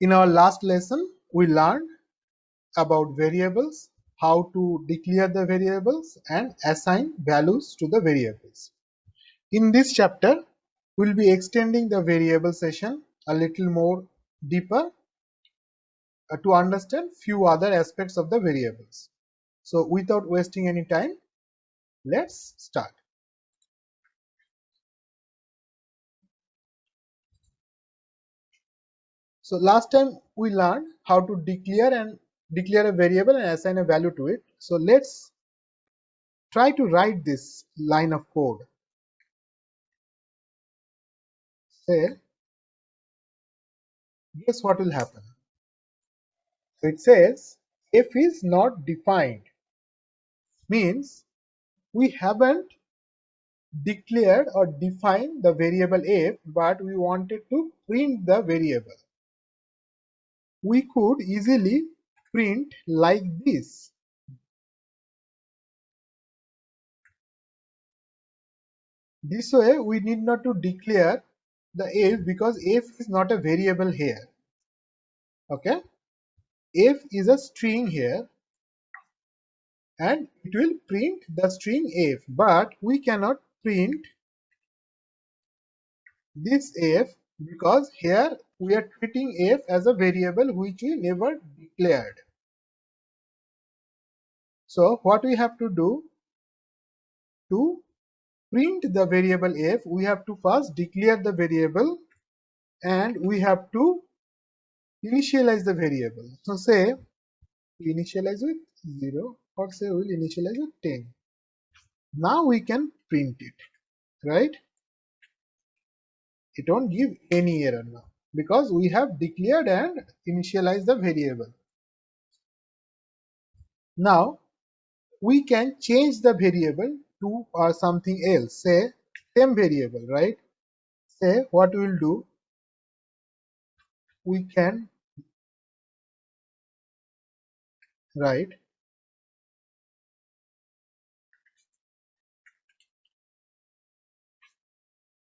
In our last lesson, we learned about variables, how to declare the variables and assign values to the variables. In this chapter, we'll be extending the variable session a little more deeper to understand few other aspects of the variables. So without wasting any time, let's start. So last time we learned how to declare a variable and assign a value to it. So let's try to write this line of code. Say, guess what will happen? So it says if is not defined, means we haven't declared or defined the variable f, but we wanted to print the variable. We could easily print like this. This way we need not to declare the f, because f is not a variable here. Okay, f is a string here and it will print the string f, but we cannot print this f because here we are treating f as a variable which we never declared. So what we have to do to print the variable f, we have to first declare the variable and we have to initialize the variable. So say we initialize with 0 or say we'll initialize with 10. Now we can print it, right? It won't give any error now because we have declared and initialized the variable. Now we can change the variable to something else, say same variable, right? Say what we'll do, we can write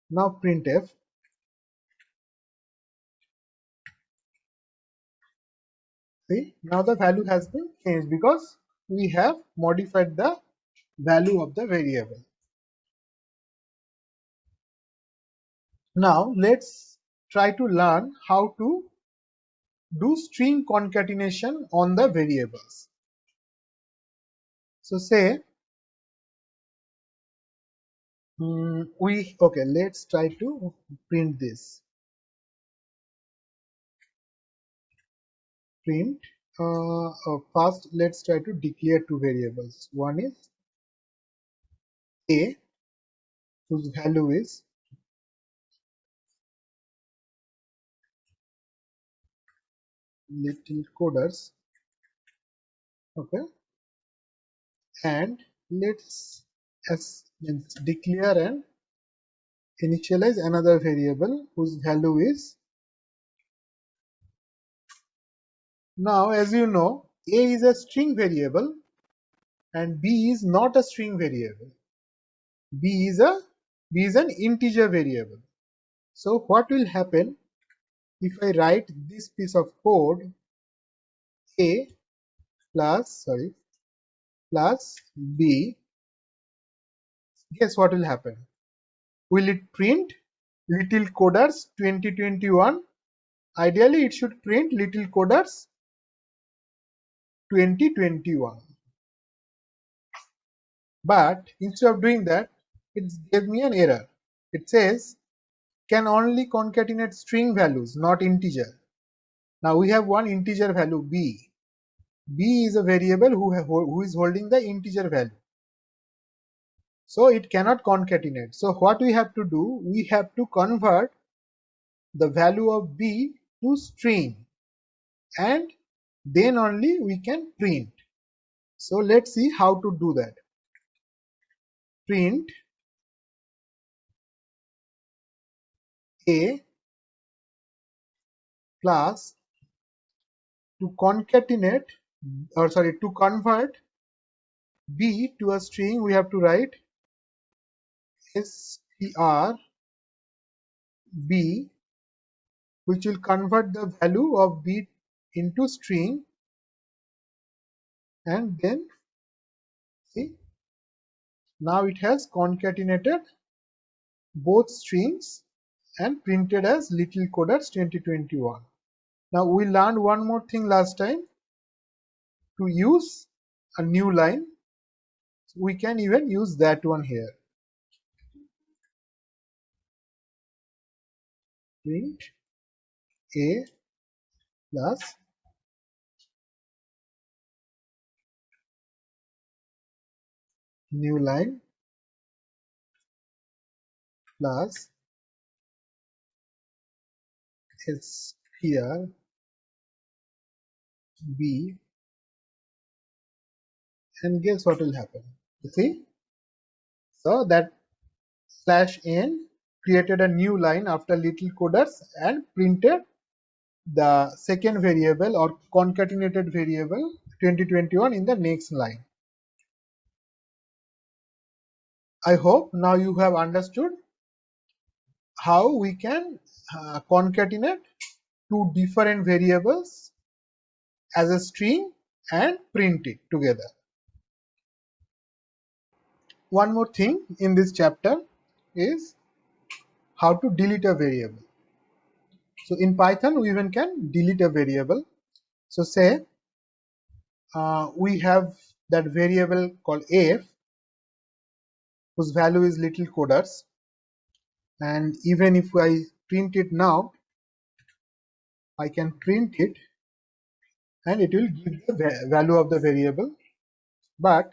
now printf. See, now the value has been changed because we have modified the value of the variable. Now let's try to learn how to do string concatenation on the variables. So say let's try to print this. Print first let's try to declare two variables. One is a, whose value is little coders, okay, and let's means declare and initialize another variable whose value is, now as you know, a is a string variable and b is not a string variable. b is an integer variable. So what will happen if I write this piece of code, a plus b, guess what will happen? Will it print little coders 2021? Ideally it should print little coders 2021. But instead of doing that, it gave me an error. It says can only concatenate string values, not integer. Now we have one integer value b. b is a variable who is holding the integer value. So it cannot concatenate. So what we have to do, we have to convert the value of b to string and then only we can print. So let's see how to do that. Print a plus, to concatenate to convert b to a string, we have to write str b which will convert the value of b into string, and then see, now it has concatenated both strings and printed as little coders 2021. Now we learned one more thing last time, to use a new line. We can even use that one here. Print a plus new line plus str b, and guess what will happen? You see, so that slash n created a new line after little coders and printed the second variable or concatenated variable 2021 in the next line. I hope now you have understood how we can concatenate two different variables as a string and print it together. One more thing in this chapter is how to delete a variable. So in Python we even can delete a variable. So say we have that variable called f, whose value is little coders, and even if I print it now, I can print it and it will give the value of the variable. But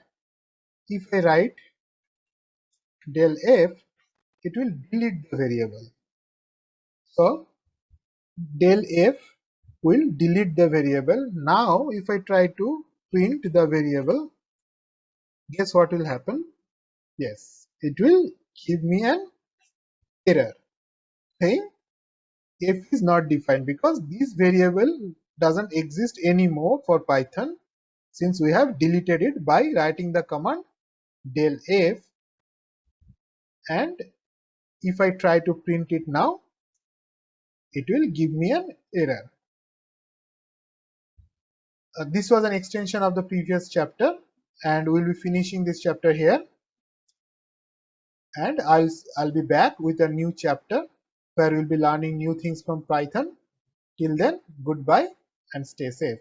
if I write del f, it will delete the variable. So del f will delete the variable. Now if I try to print the variable, guess what will happen? Yes, it will give me an error saying f is not defined, because this variable doesn't exist anymore for Python, since we have deleted it by writing the command del f, and if I try to print it now, it will give me an error. This was an extension of the previous chapter, and we'll be finishing this chapter here, and I'll be back with a new chapter where we'll be learning new things from Python. Till then, goodbye and stay safe.